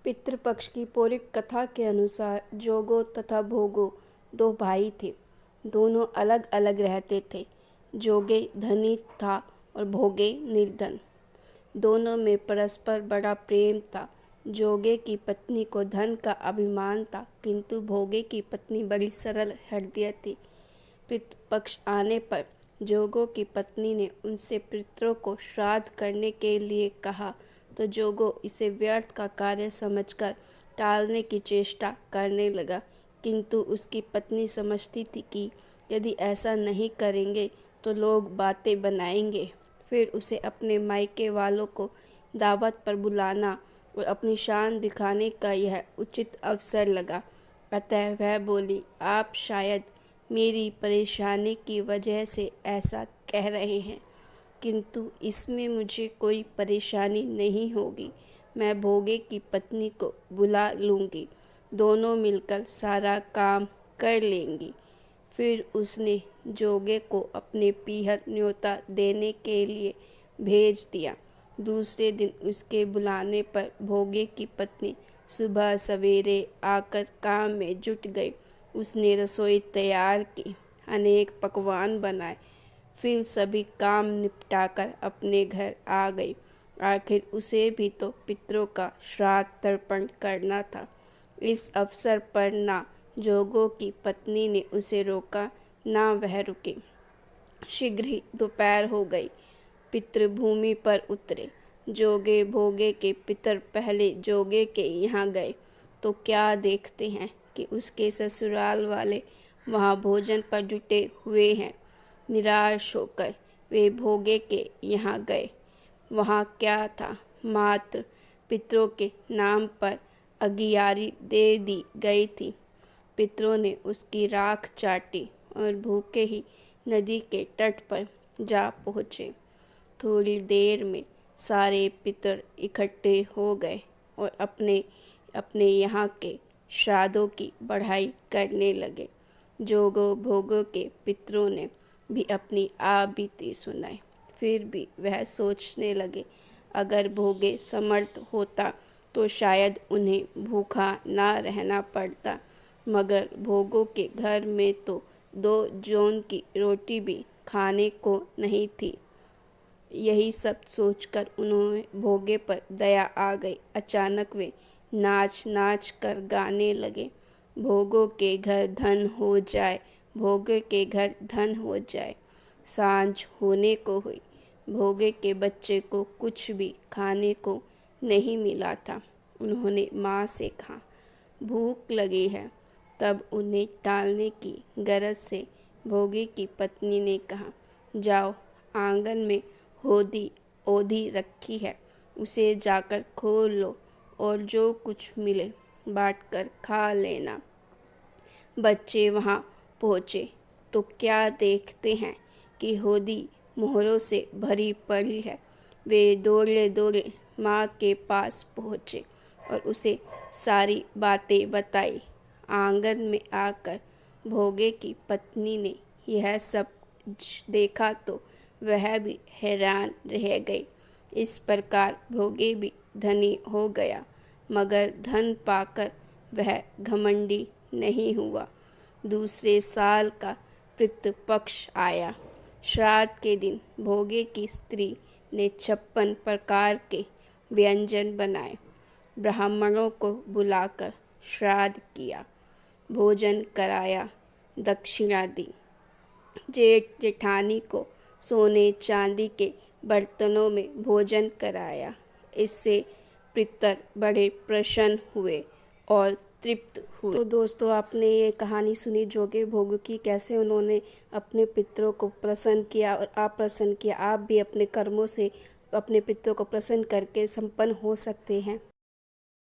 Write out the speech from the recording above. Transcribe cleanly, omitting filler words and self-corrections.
पितृपक्ष की पौराणिक कथा के अनुसार जोगो तथा भोगो दो भाई थे। दोनों अलग अलग रहते थे। जोगे धनी था और भोगे निर्धन। दोनों में परस्पर बड़ा प्रेम था। जोगे की पत्नी को धन का अभिमान था, किंतु भोगे की पत्नी बड़ी सरल हृदय थी। पितृपक्ष आने पर जोगो की पत्नी ने उनसे पितरों को श्राद्ध करने के लिए कहा, तो जोगो इसे व्यर्थ का कार्य समझकर टालने की चेष्टा करने लगा, किंतु उसकी पत्नी समझती थी कि यदि ऐसा नहीं करेंगे तो लोग बातें बनाएंगे। फिर उसे अपने मायके वालों को दावत पर बुलाना और अपनी शान दिखाने का यह उचित अवसर लगा। अतः वह बोली, आप शायद मेरी परेशानी की वजह से ऐसा कह रहे हैं, किंतु इसमें मुझे कोई परेशानी नहीं होगी। मैं भोगे की पत्नी को बुला लूँगी, दोनों मिलकर सारा काम कर लेंगी। फिर उसने जोगे को अपने पीहर न्योता देने के लिए भेज दिया। दूसरे दिन उसके बुलाने पर भोगे की पत्नी सुबह सवेरे आकर काम में जुट गई। उसने रसोई तैयार की, अनेक पकवान बनाए, फिर सभी काम निपटाकर अपने घर आ गई। आखिर उसे भी तो पितरों का श्राद्ध तर्पण करना था। इस अवसर पर ना जोगो की पत्नी ने उसे रोका, ना वह रुकी। शीघ्र ही दोपहर हो गई। पितृभूमि पर उतरे। जोगे भोगे के पितर पहले जोगे के यहाँ गए तो क्या देखते हैं कि उसके ससुराल वाले वहाँ भोजन पर जुटे हुए हैं। निराश होकर वे भोगे के यहाँ गए। वहाँ क्या था, मात्र पितरों के नाम पर अगियारी दे दी गई थी। पितरों ने उसकी राख चाटी और भूखे ही नदी के तट पर जा पहुँचे। थोड़ी देर में सारे पितर इकट्ठे हो गए और अपने अपने यहाँ के श्राद्धों की बढ़ाई करने लगे। जोगो भोगो के पितरों ने भी अपनी बीती सुनाई। फिर भी वह सोचने लगे, अगर भोगे समर्थ होता तो शायद उन्हें भूखा ना रहना पड़ता, मगर भोगों के घर में तो 2 जौन की रोटी भी खाने को नहीं थी। यही सब सोचकर उन्हें भोगे पर दया आ गई। अचानक वे नाच नाच कर गाने लगे, भोगों के घर धन हो जाए, भोगे के घर धन हो जाए। सांझ होने को हुई। भोगे के बच्चे को कुछ भी खाने को नहीं मिला था। उन्होंने माँ से कहा, भूख लगी है। तब उन्हें टालने की गरज से भोगे की पत्नी ने कहा, जाओ, आंगन में होदी ओधी रखी है, उसे जाकर खोल लो और जो कुछ मिले बांटकर खा लेना। बच्चे वहाँ पहुँचे तो क्या देखते हैं कि होदी मोहरों से भरी पड़ी है। वे दौड़े दौड़े माँ के पास पहुँचे और उसे सारी बातें बताई। आंगन में आकर भोगे की पत्नी ने यह सब देखा तो वह भी हैरान रह गई। इस प्रकार भोगे भी धनी हो गया, मगर धन पाकर वह घमंडी नहीं हुआ। दूसरे साल का पितृपक्ष आया। श्राद्ध के दिन भोगे की स्त्री ने 56 प्रकार के व्यंजन बनाए। ब्राह्मणों को बुलाकर श्राद्ध किया, भोजन कराया, दक्षिणा दी। जेठ जेठानी को सोने चांदी के बर्तनों में भोजन कराया। इससे पितर बड़े प्रसन्न हुए और तृप्त हुए। तो दोस्तों, आपने ये कहानी सुनी जोगे भोगे की, कैसे उन्होंने अपने पितरों को प्रसन्न किया और अप्रसन्न किया। आप भी अपने कर्मों से अपने पितरों को प्रसन्न करके संपन्न हो सकते हैं।